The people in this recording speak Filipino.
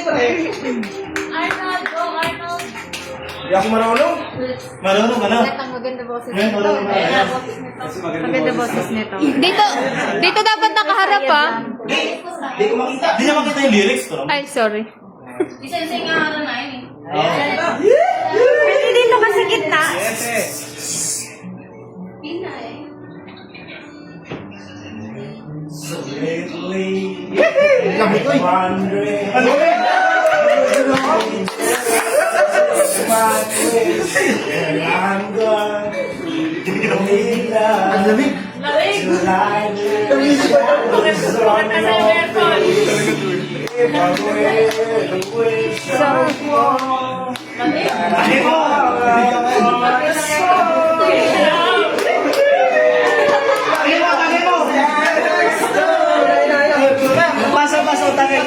Arnold, go Arnold. Hindi ako marunong. Marunong, ano? Ang maganda boses Ngayon, nito. marunong na. Maganda boses nito. Dito dapat nakaharap pa. Hindi ko makita. Hindi niya makita yung lyrics to. Ay, sorry. Isa-isa nga ano na yun eh. Pwede dito ka sa gitna. Pina eh. So lately, wondering. Ano ba? I'm gone. Ang lamig. Lamig! Pasok, tagay.